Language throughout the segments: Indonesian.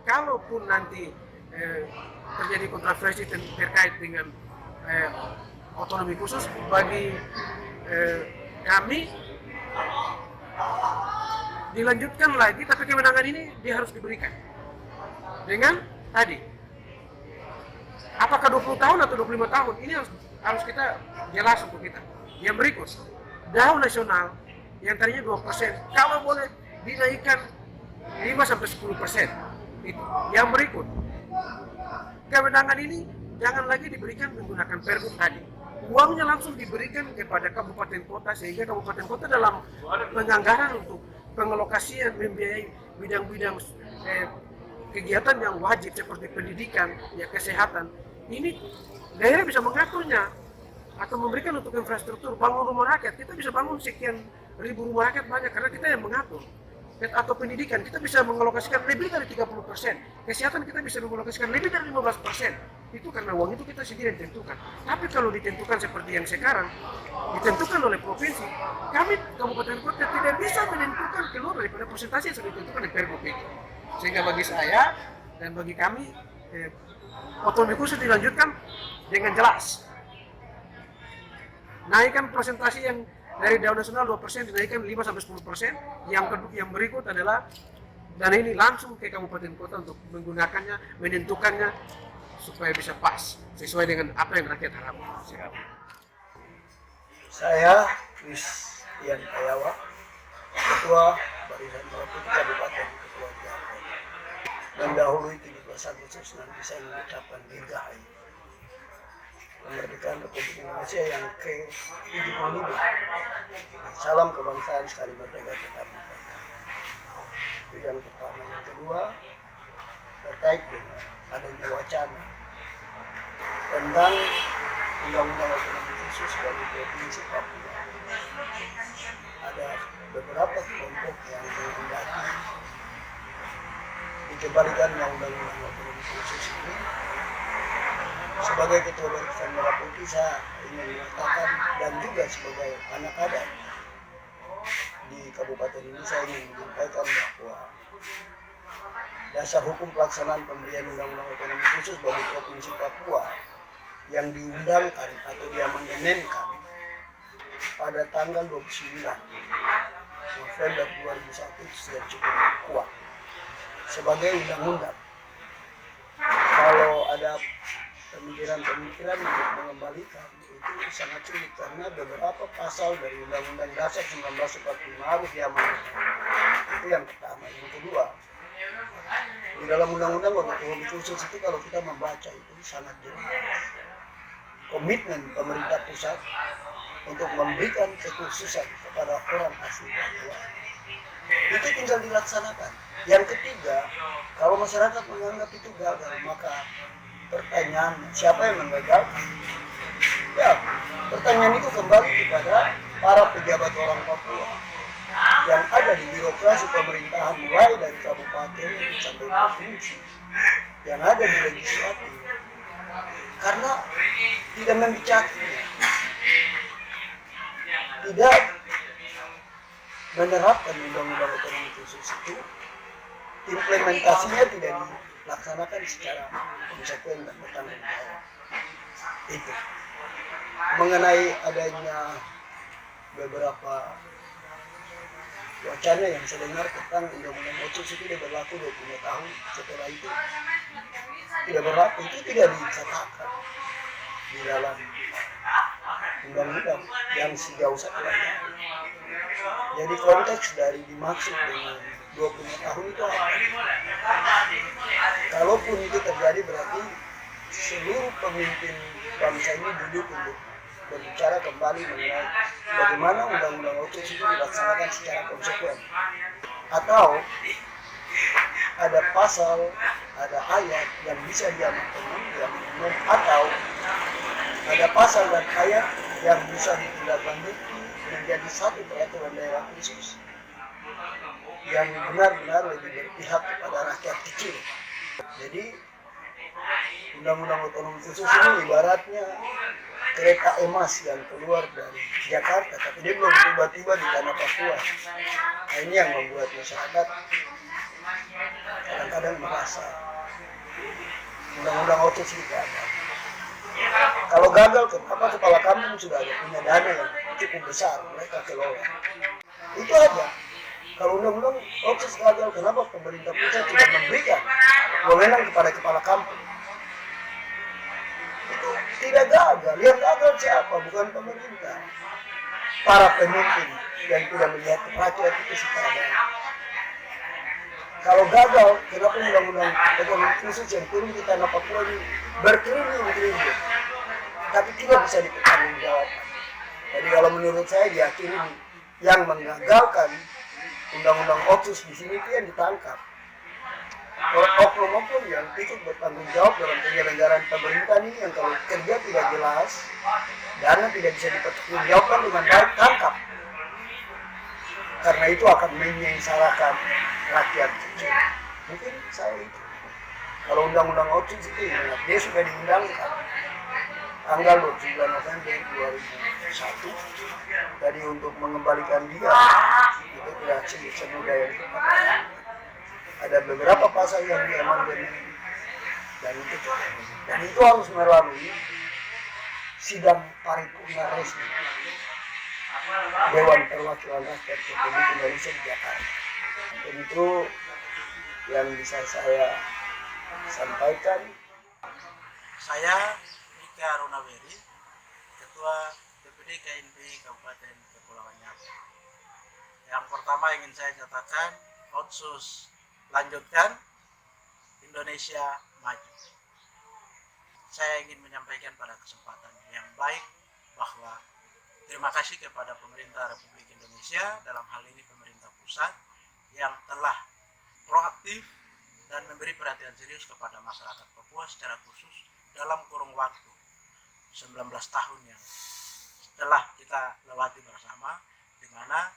kalaupun nanti terjadi kontroversi terkait dengan otonomi khusus, bagi kami dilanjutkan lagi, tapi kewenangan ini dia harus diberikan dengan tadi apakah 20 tahun atau 25 tahun, ini harus kita jelas untuk kita. Yang berikut, DAU nasional yang tadinya 2%, kalau boleh dinaikkan 5-10%. Yang berikut, kewenangan ini jangan lagi diberikan menggunakan pergub tadi. Uangnya langsung diberikan kepada kabupaten kota, sehingga kabupaten kota dalam penganggaran untuk pengalokasian membiayai bidang-bidang kegiatan yang wajib seperti pendidikan, ya kesehatan, ini daerah bisa mengaturnya atau memberikan untuk infrastruktur. Bangun rumah rakyat, kita bisa bangun sekian ribu rumah rakyat banyak karena kita yang mengatur. Atau pendidikan, kita bisa mengalokasikan lebih dari 30%. Kesehatan kita bisa mengalokasikan lebih dari 15%. Itu karena uang itu kita sendiri yang tentukan. Tapi kalau ditentukan seperti yang sekarang, ditentukan oleh provinsi, kami kabupaten kota tidak bisa menentukan keluar daripada persentase yang sudah ditentukan di Pergub ini. Sehingga bagi saya dan bagi kami, otonomi khusus dilanjutkan dengan jelas. Naikkan presentasi yang dari DAU nasional 2% dinaikkan 5-10%. Yang berikut adalah dana ini langsung ke kabupaten kota untuk menggunakannya, menentukannya supaya bisa pas sesuai dengan apa yang rakyat harapkan. Saya Christian Kayawa, Ketua Barisan Merah Kabupaten Kepulauan Riau. Mendahului 17 Agustus nanti saya mengucapkan dirgahayu kemerdekaan Republik Indonesia yang ke-75. Salam kebangsaan sekali merdeka tetap merdeka. Itu yang pertama. Yang kedua, terkait dengan adanya wacana tentang undang-undang otonomi khusus bagi provinsi Papua. Ada beberapa kelompok yang menghendaki dikembalikannya undang-undang otonomi khusus ini. Sebagai Ketua Barisan Merah Putih, saya ingin mengatakan, dan juga sebagai anak adat di kabupaten ini, saya ingin menyampaikan bahwa dasar hukum pelaksanaan pemberian undang-undang otonomi khusus bagi provinsi Papua yang diundangkan atau diamandemenkan pada tanggal 29 November 2001 sudah cukup kuat sebagai undang-undang. Kalau ada pemikiran-pemikiran untuk mengembalikan itu sangat sulit karena beberapa pasal dari Undang-Undang Dasar 1945 harus diamankan. Itu yang pertama. Yang kedua, di dalam Undang-Undang otonomi khusus itu kalau kita membaca itu sangat jelas komitmen pemerintah pusat untuk memberikan kekhususan kepada orang asli Papua. Itu tinggal dilaksanakan. Yang ketiga, kalau masyarakat menganggap itu gagal, maka pertanyaan siapa yang menggagalkan? Ya, pertanyaan itu kembali kepada para pejabat orang Papua yang ada di birokrasi pemerintahan mulai dari kabupaten sampai provinsi, yang ada di legislatif, karena tidak membicarakan, tidak menerapkan undang-undang otonomi khusus itu, implementasinya tidak dilaksanakan secara konsekuen dan bertanggung jawab. Itu mengenai adanya beberapa wacana yang saya dengar tentang undang-undang otsus itu tidak berlaku 20 tahun, setelah itu tidak berlaku, itu tidak dikatakan di dalam undang-undang yang sejauh saya tahu. Jadi konteks dari dimaksud dengan 20 tahun itu apa? Kalaupun itu terjadi berarti seluruh pemimpin bangsa ini duduk untuk berbicara kembali mengenai bagaimana undang-undang otsus itu dilaksanakan secara konsekuen. Atau ada pasal, ada ayat yang bisa diamandemen, atau ada pasal dan ayat yang bisa ditindaklanjuti menjadi satu peraturan daerah khusus yang benar-benar lebih berpihak kepada rakyat kecil. Jadi undang-undang otonomi khusus ini ibaratnya kereta emas yang keluar dari Jakarta, tapi dia belum tiba-tiba di tanah Papua. Nah, ini yang membuat masyarakat kadang-kadang kadang merasa undang-undang otsus ini gagal. Kalau gagal, kenapa kepala kampung sudah ada punya dana yang cukup besar, mereka kelola. Itu aja. Kalau undang-undang otsus gagal, kenapa pemerintah pusat tidak memberikan wewenang kepada kepala kampung? Itu tidak gagal. Yang gagal siapa? Bukan pemerintah. Para pemimpin yang tidak melihat rakyat itu secara baik. Kalau gagal, kenapa undang-undang ekonomi khusus yang turun di tanah Papua ini bertriliun-triliun, tapi tidak bisa dipertanggungjawabkan. Jadi kalau menurut saya diakhiri yang menggagalkan undang-undang otsus di sini itu yang ditangkap. Oknum-oknum yang ikut bertanggung jawab dalam penyelenggaraan pemerintah ini yang kalau kerja tidak jelas, dana tidak bisa dipertanggungjawabkan dengan baik, tangkap. Karena itu akan menyengsarakan rakyat kecil. Mungkin saya itu. Kalau undang-undang otsus itu ingat, dia sudah diundangkan tanggal 29 November 2001. Tadi untuk mengembalikan dia itu tidak semudah yang dikatakan. Ada beberapa pasal yang diamandemen dan itu harus melalui sidang paripurna resmi Dewan Perwakilan Rakyat Republik Indonesia di Jakarta. Dan itu yang bisa saya sampaikan. Saya Ika Arunaweri, Ketua DPD KNPI Kabupaten Kepulauan Nyapu. Yang pertama ingin saya nyatakan, otsus lanjutkan, Indonesia maju. Saya ingin menyampaikan pada kesempatan yang baik bahwa terima kasih kepada pemerintah Republik Indonesia, dalam hal ini pemerintah pusat, yang telah proaktif dan memberi perhatian serius kepada masyarakat Papua secara khusus dalam kurun waktu 19 tahun yang telah kita lewati bersama, di mana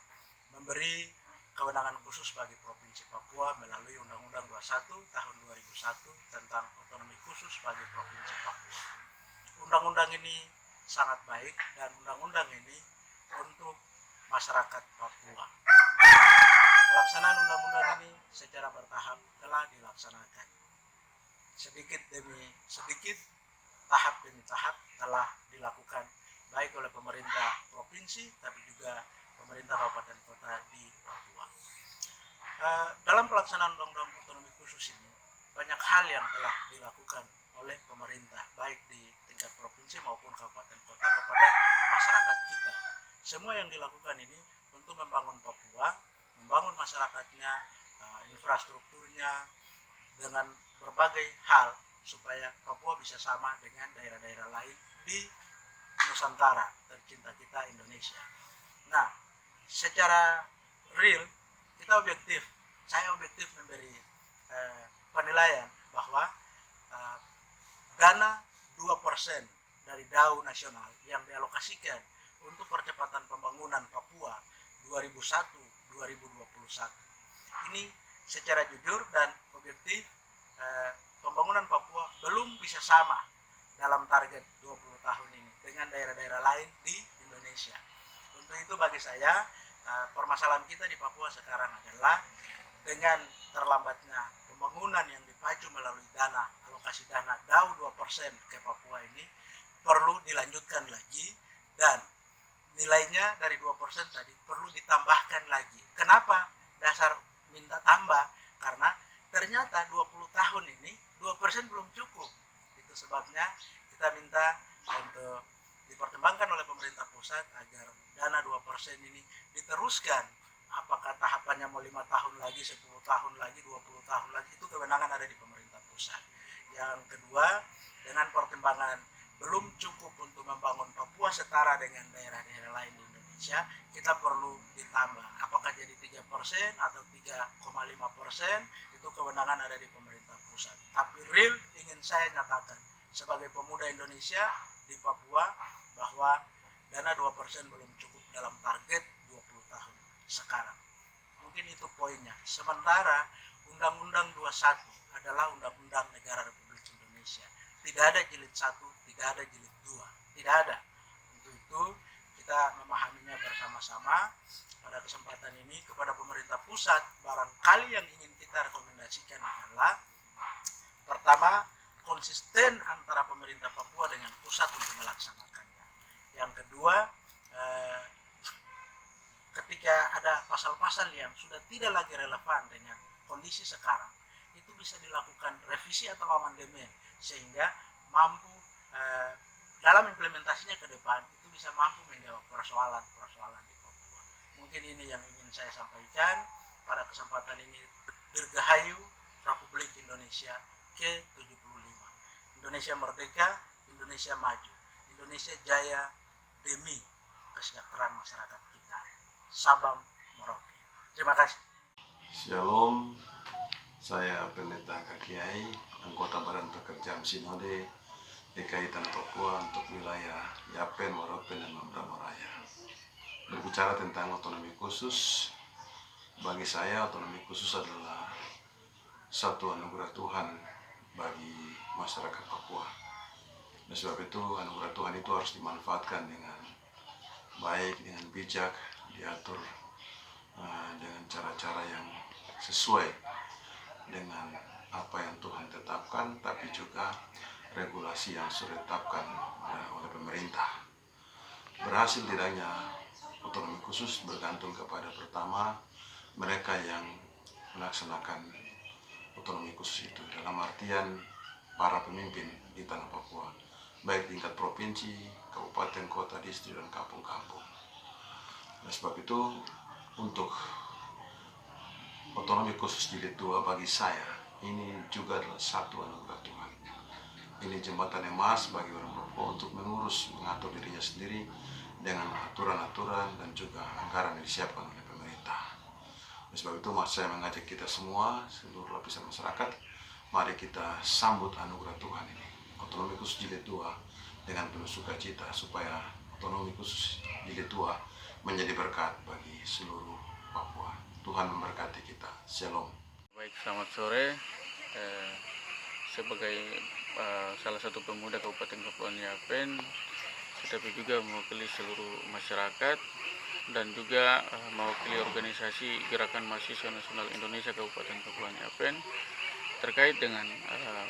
memberi kewenangan khusus bagi Provinsi Papua melalui Undang-Undang 21 tahun 2001 tentang otonomi khusus bagi Provinsi Papua. Undang-undang ini sangat baik dan undang-undang ini untuk masyarakat Papua. Pelaksanaan undang-undang ini secara bertahap telah dilaksanakan. Sedikit demi sedikit, tahap demi tahap telah dilakukan baik oleh pemerintah provinsi tapi juga pemerintah kabupaten kota di Papua. Dalam pelaksanaan undang-undang otonomi khusus ini banyak hal yang telah dilakukan oleh pemerintah baik di tingkat provinsi maupun kabupaten kota kepada masyarakat kita. Semua yang dilakukan ini untuk membangun Papua, membangun masyarakatnya, infrastrukturnya dengan berbagai hal supaya Papua bisa sama dengan daerah-daerah lain di Nusantara tercinta kita Indonesia. Nah, secara real kita objektif, saya objektif memberi penilaian bahwa dana 2% dari DAU nasional yang dialokasikan untuk percepatan pembangunan Papua 2001-2021 ini secara jujur dan objektif pembangunan Papua belum bisa sama dalam target 20 tahun ini dengan daerah-daerah lain di Indonesia. Untuk itu bagi saya permasalahan kita di Papua sekarang adalah dengan terlambatnya pembangunan yang dipacu melalui dana, alokasi dana DAU 2% ke Papua ini perlu dilanjutkan lagi dan nilainya dari 2% tadi perlu ditambahkan lagi. Kenapa dasar minta tambah? Karena ternyata 20 tahun ini 2% belum cukup. Itu sebabnya kita minta untuk dipertimbangkan oleh pemerintah pusat agar dana 2% ini diteruskan. Apakah tahapannya mau 5 tahun lagi, 10 tahun lagi, 20 tahun lagi, itu kewenangan ada di pemerintah pusat. Yang kedua, dengan pertimbangan belum cukup untuk membangun Papua setara dengan daerah-daerah lain di Indonesia, kita perlu ditambah. Apakah jadi 3% atau 3,5%, itu kewenangan ada di pemerintah pusat. Tapi real ingin saya nyatakan sebagai pemuda Indonesia di Papua bahwa dana 2% belum cukup dalam target 20 tahun sekarang. Mungkin itu poinnya. Sementara Undang-Undang 21 adalah Undang-Undang Negara Republik Indonesia. Tidak ada jilid 1, tidak ada jilid 2, tidak ada. Untuk itu kita memahaminya bersama-sama. Pada kesempatan ini kepada pemerintah pusat, barangkali yang ingin kita rekomendasikan rekomendasikan adalah pertama, konsisten antara pemerintah Papua dengan pusat untuk melaksanakannya. Yang kedua, ketika ada pasal-pasal yang sudah tidak lagi relevan dengan kondisi sekarang, itu bisa dilakukan revisi atau amandemen sehingga mampu dalam implementasinya ke depan itu bisa mampu menjawab persoalan-persoalan di Papua. Mungkin ini yang ingin saya sampaikan pada kesempatan ini. Dirgahayu Republik Indonesia ke-75. Indonesia merdeka, Indonesia maju, Indonesia jaya demi kesejahteraan masyarakat kita. Sabang Merauke. Terima kasih. Shalom, saya Pendeta Kakiai, anggota Badan Pekerjaan Sinode DKI Tanah Papua untuk wilayah Yapen, Merauke, dan Mambramo Raya. Berbicara tentang otonomi khusus, bagi saya otonomi khusus adalah satu anugerah Tuhan bagi masyarakat Papua. Dan sebab itu anugerah Tuhan itu harus dimanfaatkan dengan baik, dengan bijak, diatur dengan cara-cara yang sesuai dengan apa yang Tuhan tetapkan, tapi juga regulasi yang sudah ditetapkan oleh pemerintah. Berhasil tidaknya otonomi khusus bergantung kepada pertama mereka yang melaksanakan otonomi khusus itu, dalam artian para pemimpin di tanah Papua, baik tingkat provinsi, kabupaten, kota, distrik, dan kampung-kampung. Oleh sebab itu, untuk otonomi khusus jilid 2 bagi saya, ini juga adalah satu anugerah Tuhan. Ini jembatan emas bagi orang Papua untuk mengurus, mengatur dirinya sendiri dengan aturan-aturan dan juga anggaran yang disiapkan oleh pemerintah. Oleh sebab itu, saya mengajak kita semua, seluruh lapisan masyarakat, mari kita sambut anugerah Tuhan ini, otonomi khusus jilid 2, dengan penuh sukacita, supaya otonomi khusus jilid 2 menjadi berkat bagi seluruh Papua. Tuhan memberkati kita. Shalom. Baik, selamat sore. Sebagai salah satu pemuda Kabupaten Kepulauan Yapen, tetapi juga mewakili seluruh masyarakat dan juga mewakili organisasi Gerakan Mahasiswa Nasional Indonesia Kabupaten Kepulauan Yapen terkait dengan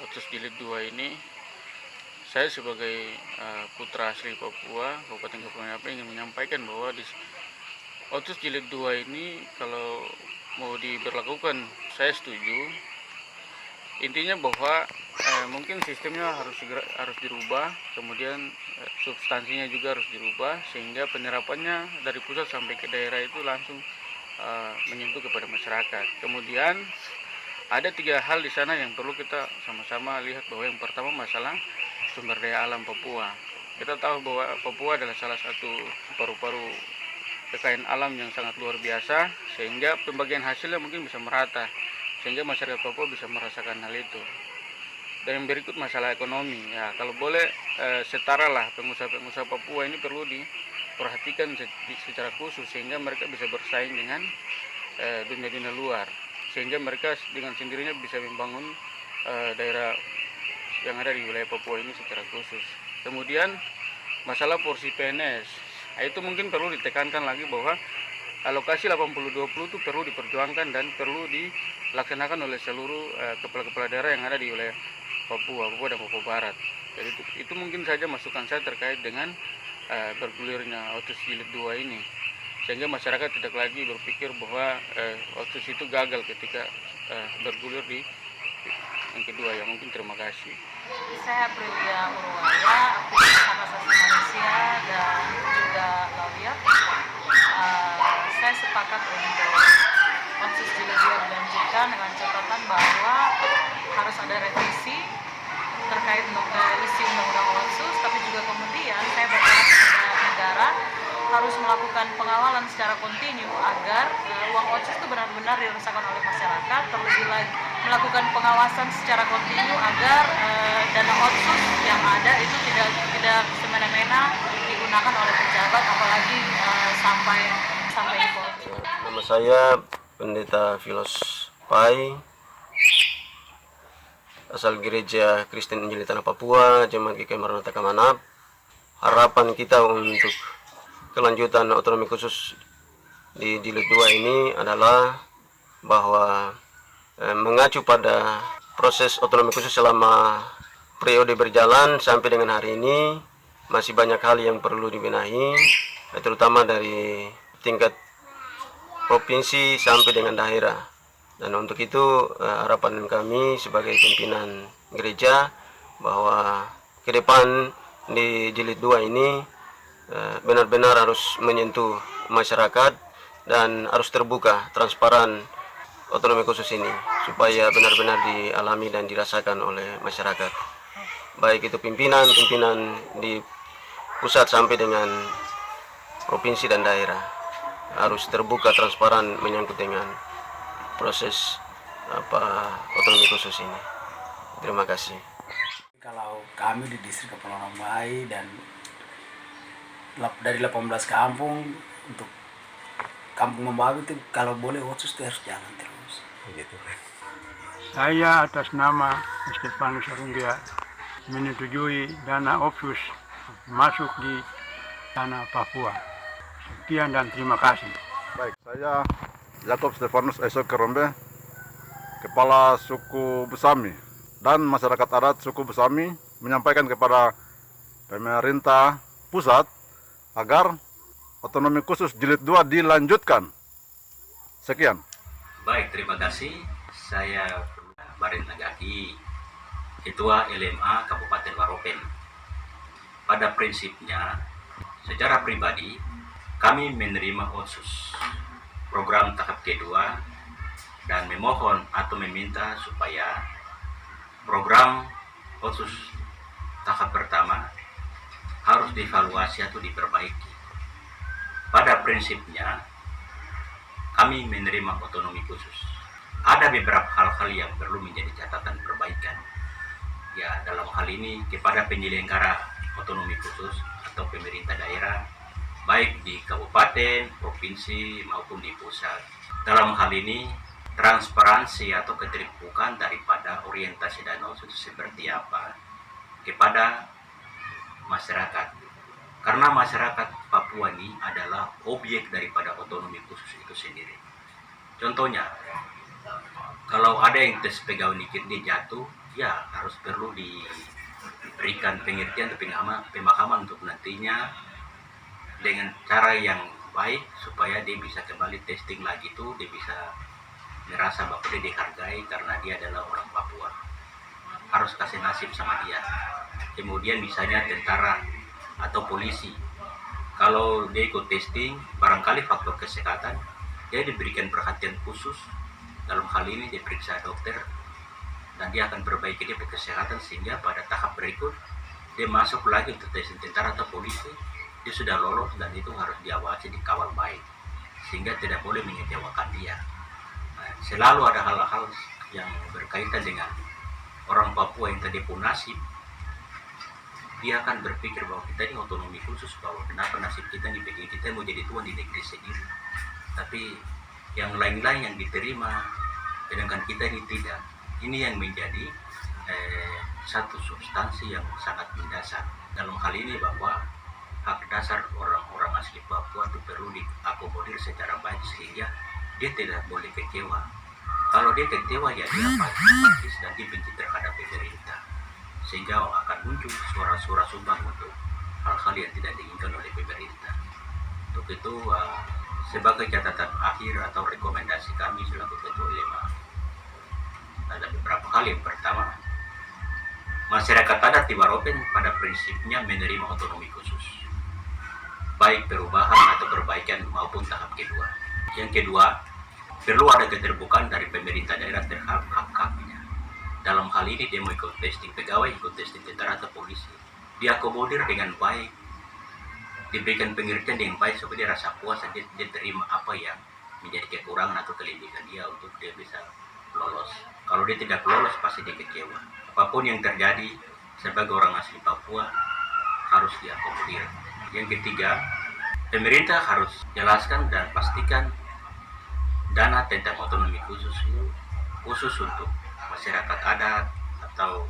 Otsus Jilid 2 ini. Saya sebagai putra asli Papua, Kabupaten Kepulauan Yapen, ingin menyampaikan bahwa di Otsus Jilid 2 ini kalau mau diberlakukan, saya setuju. Intinya bahwa mungkin sistemnya harus dirubah, kemudian substansinya juga harus dirubah, sehingga penerapannya dari pusat sampai ke daerah itu langsung menyentuh kepada masyarakat. Kemudian ada 3 hal di sana yang perlu kita sama-sama lihat, bahwa yang pertama masalah sumber daya alam Papua. Kita tahu bahwa Papua adalah salah satu paru-paru kekayaan alam yang sangat luar biasa, sehingga pembagian hasilnya mungkin bisa merata, sehingga masyarakat Papua bisa merasakan hal itu. Dan yang berikut masalah ekonomi, ya kalau boleh setaralah pengusaha-pengusaha Papua ini perlu diperhatikan secara khusus, sehingga mereka bisa bersaing dengan dunia-dunia luar, sehingga mereka dengan sendirinya bisa membangun daerah yang ada di wilayah Papua ini secara khusus. Kemudian masalah porsi PNS, itu mungkin perlu ditekankan lagi bahwa alokasi 80-20 itu perlu diperjuangkan dan perlu dilaksanakan oleh seluruh kepala-kepala daerah yang ada di wilayah Papua dan Papua Barat. Jadi itu mungkin saja masukan saya terkait dengan bergulirnya Otsus Jilid 2 ini, sehingga masyarakat tidak lagi berpikir bahwa Otsus itu gagal ketika bergulir di yang kedua. Ya, mungkin terima kasih. Saya Prilia Urwaya, aktivis hak asasi manusia dan juga lawyer. Saya sepakat untuk Otsus Jilid 2 dilanjutkan dengan catatan bahwa harus ada revisi terkait isi undang-undang Otsus, tapi juga kemudian saya berharap kepada negara harus melakukan pengawalan secara kontinu agar uang Otsus itu benar-benar dirasakan oleh masyarakat, terlebih lagi melakukan pengawasan secara kontinu agar dana Otsus yang ada itu tidak semena-mena digunakan oleh pejabat, apalagi sampai di korupsi. Nama saya Pendeta Filos Pai, asal Gereja Kristen Injili Tanah Papua, Jemaat GKI Maranatha Kamanap. Harapan kita untuk kelanjutan otonomi khusus di jilid 2 ini adalah bahwa mengacu pada proses otonomi khusus selama periode berjalan sampai dengan hari ini masih banyak hal yang perlu dibenahi, terutama dari tingkat provinsi sampai dengan daerah. Dan untuk itu harapan kami sebagai pimpinan gereja bahwa ke depan di jilid 2 ini benar-benar harus menyentuh masyarakat dan harus terbuka, transparan otonomi khusus ini supaya benar-benar dialami dan dirasakan oleh masyarakat. Baik itu pimpinan di pusat sampai dengan provinsi dan daerah harus terbuka, transparan menyangkut dengan proses otonomi khusus ini. Terima kasih. Kalau kami di distrik Kepulauan Rombai dan dari 18 kampung untuk kampung Membawi itu kalau boleh Otsus itu harus jalan terus. Begitu. Saya atas nama Stefanus Arunggia menyetujui dana Otsus masuk di tanah Papua. Sekian dan terima kasih. Baik, saya Yakob Stefanus Esok Kerombe, Kepala Suku Besami dan masyarakat adat suku Besami menyampaikan kepada pemerintah pusat agar otonomi khusus jilid 2 dilanjutkan. Sekian. Baik, terima kasih. Saya Barin Nagaki, Ketua LMA Kabupaten Waropen. Pada prinsipnya, secara pribadi, kami menerima Otsus program tahap kedua dan memohon atau meminta supaya program Otsus tahap pertama harus dievaluasi atau diperbaiki. Pada prinsipnya, kami menerima otonomi khusus. Ada beberapa hal-hal yang perlu menjadi catatan perbaikan. Ya, dalam hal ini kepada penyelenggara otonomi khusus atau pemerintah daerah, baik di kabupaten, provinsi, maupun di pusat. Dalam hal ini, transparansi atau keterbukaan daripada orientasi dana Otsus seperti apa kepada masyarakat. Karena masyarakat Papua ini adalah objek daripada otonomi khusus itu sendiri. Contohnya, kalau ada yang tes pegawai dikit dia jatuh, ya harus perlu diberikan pengertian atau pemahaman untuk nantinya dengan cara yang baik supaya dia bisa kembali testing lagi tuh, dia bisa merasa bahwa dia dihargai karena dia adalah orang Papua. Harus kasih nasib sama dia. Kemudian misalnya tentara atau polisi, kalau dia ikut testing, barangkali faktor kesehatan, dia diberikan perhatian khusus. Dalam hal ini dia periksa dokter dan dia akan perbaiki dia kesehatan sehingga pada tahap berikut dia masuk lagi untuk testing tentara atau polisi. Dia sudah lolos dan itu harus diawasi, dikawal baik sehingga tidak boleh mengecewakan dia. Nah, selalu ada hal-hal yang berkaitan dengan orang Papua yang tadi pun nasib, dia akan berpikir bahwa kita ini otonomi khusus, bahwa kenapa nasib kita ini begini, kita mau jadi tuan di negeri sendiri, tapi yang lain-lain yang diterima sedangkan kita ini tidak. Ini yang menjadi satu substansi yang sangat mendasar dalam hal ini, bahwa hak dasar orang-orang asli Papua itu perlu diakomodir secara baik sehingga dia tidak boleh kecewa. Kalau dia kecewa ya dia apatis dan dia benci terhadap pemerintah, sehingga akan muncul suara-suara sumbang untuk hal-hal yang tidak diinginkan oleh pemerintah. Untuk itu sebagai catatan akhir atau rekomendasi kami selaku Ketua LMA, ada beberapa hal. Yang pertama, masyarakat adat di Waropen pada prinsipnya menerima otonomi khusus, baik perubahan atau perbaikan maupun tahap kedua. Yang kedua, perlu ada keterbukaan dari pemerintah daerah terhadap hak-haknya. Dalam hal ini dia mau ikut testing pegawai, ikut testing tentara atau polisi, diakomodir dengan baik, diberikan pengertian dengan baik supaya dia rasa puas dan dia terima apa yang menjadi kekurangan atau kelebihan dia untuk dia bisa lolos. Kalau dia tidak lolos pasti dia kecewa. Apapun yang terjadi sebagai orang asli Papua harus diakomodir. Yang ketiga, pemerintah harus jelaskan dan pastikan dana tentang otonomi khusus untuk masyarakat adat atau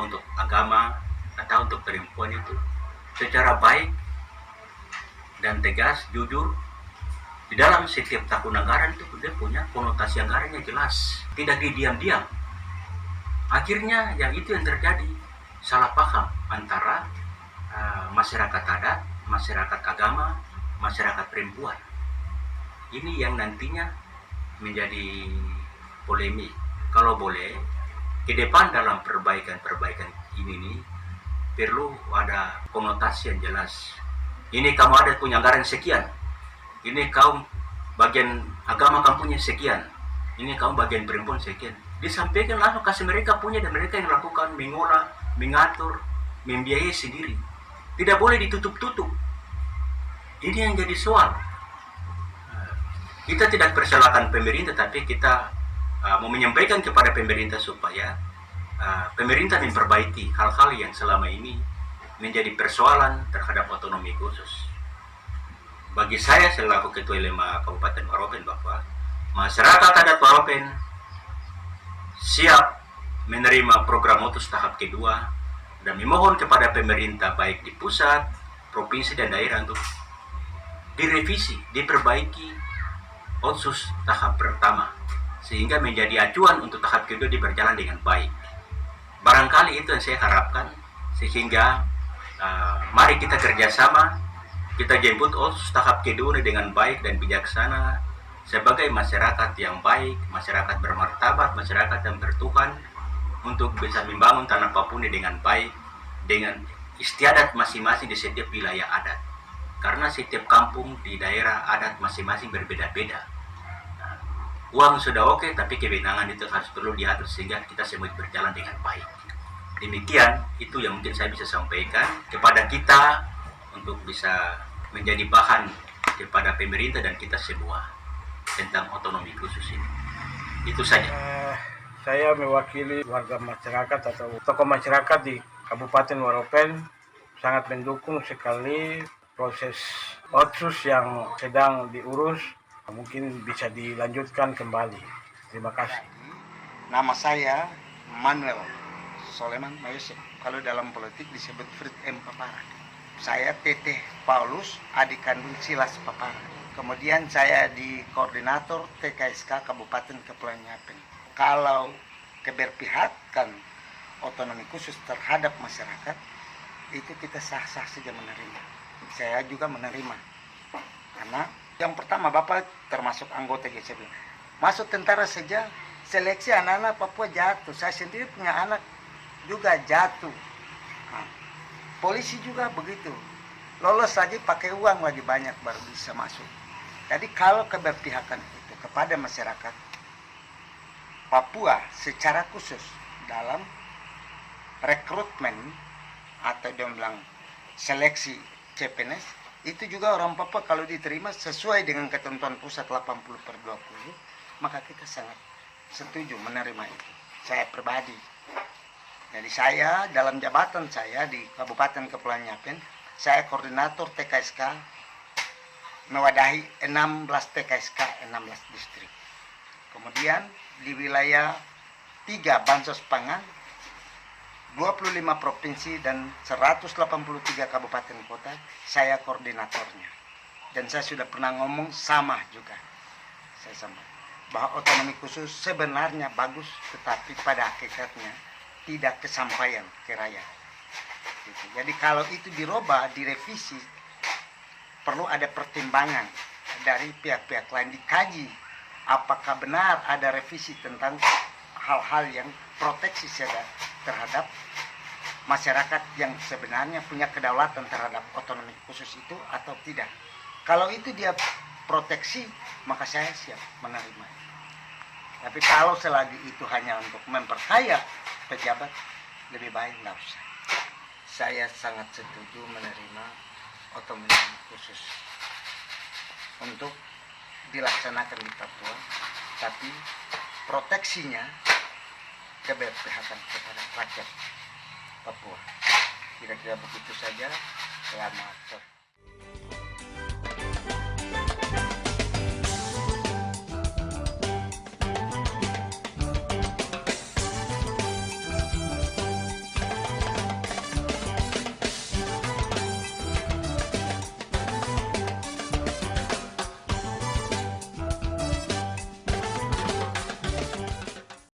untuk agama atau untuk perempuan itu secara baik dan tegas, jujur, Di dalam setiap tahun anggaran itu dia punya konotasi anggarannya jelas, tidak didiam-diam. Akhirnya yang itu yang terjadi, salah paham antara masyarakat adat, masyarakat agama, masyarakat perempuan. Ini yang nantinya menjadi polemik. Kalau boleh, ke depan dalam perbaikan ini nih, perlu ada konotasi yang jelas. Ini kamu ada punya anggaran sekian, ini kaum bagian agama kamu punya sekian, ini kaum bagian perempuan sekian. Disampaikan langsung, kasih mereka punya dan mereka yang lakukan, mengolah, mengatur, membiayai sendiri. Tidak boleh ditutup-tutup. Ini yang jadi soal. Kita tidak persalahkan pemerintah, tapi kita mau menyampaikan kepada pemerintah supaya pemerintah memperbaiki hal-hal yang selama ini menjadi persoalan terhadap otonomi khusus. Bagi saya selaku Ketua LMA Kabupaten Waropen bahwa masyarakat adat Waropen siap menerima program Otsus tahap kedua dan memohon kepada pemerintah baik di pusat, provinsi dan daerah untuk direvisi, diperbaiki Otsus tahap pertama sehingga menjadi acuan untuk tahap kedua berjalan dengan baik. Barangkali itu yang saya harapkan, sehingga mari kita kerjasama, kita jemput Otsus tahap kedua dengan baik dan bijaksana sebagai masyarakat yang baik, masyarakat bermartabat, masyarakat yang bertuhan, untuk bisa membangun tanah Papua ini dengan baik, dengan istiadat masing-masing di setiap wilayah adat. Karena setiap kampung di daerah adat masing-masing berbeda-beda. Uang sudah oke, tapi kewenangan itu harus perlu diatur sehingga kita semua berjalan dengan baik. Demikian, itu yang mungkin saya bisa sampaikan kepada kita untuk bisa menjadi bahan kepada pemerintah dan kita semua tentang otonomi khusus ini. Itu saja. Saya mewakili warga masyarakat atau tokoh masyarakat di Kabupaten Waropen sangat mendukung sekali proses Otsus yang sedang diurus. Mungkin bisa dilanjutkan kembali. Terima kasih. Nama saya Manuel Soleman Mayosef. Kalau dalam politik disebut Frit M. Papara. Saya Teteh Paulus, adik kandung Silas Papara. Kemudian saya di koordinator TKSK Kabupaten Kepulauan Yapen. Kalau keberpihakan otonomi khusus terhadap masyarakat, itu kita sah-sah saja menerima. Saya juga menerima. Karena yang pertama, Bapak termasuk anggota GCB. Masuk tentara saja, seleksi anak-anak Papua jatuh. Saya sendiri punya anak juga jatuh. Nah, polisi juga begitu. Lolos saja pakai uang lagi banyak baru bisa masuk. Jadi kalau keberpihakan itu kepada masyarakat Papua secara khusus dalam rekrutmen atau dia bilang seleksi CPNS, itu juga orang Papua kalau diterima sesuai dengan ketentuan pusat 80/20, maka kita sangat setuju menerima itu. Saya pribadi. Jadi saya dalam jabatan saya di Kabupaten Kepulauan Yapen, saya koordinator TKSK mewadahi 16 TKSK, 16 distrik. Kemudian di wilayah 3 bansos pangan, 25 provinsi dan 183 kabupaten kota, saya koordinatornya. Dan saya sudah pernah ngomong sama juga. Saya sama bahwa otonomi khusus sebenarnya bagus, tetapi pada hakikatnya tidak kesampaian ke rakyat. Gitu. Jadi kalau itu dirubah, direvisi, perlu ada pertimbangan dari pihak-pihak lain, dikaji apakah benar ada revisi tentang hal-hal yang proteksi terhadap masyarakat yang sebenarnya punya kedaulatan terhadap otonomi khusus itu atau tidak. Kalau itu dia proteksi, maka saya siap menerima. Tapi kalau selagi itu hanya untuk memperkaya pejabat, lebih baik nggak usah. Saya sangat setuju menerima otonomi khusus untuk dilaksanakan di Papua, tapi proteksinya keberpihakan kepada rakyat Papua. Kira-kira begitu saja. Selamat sore.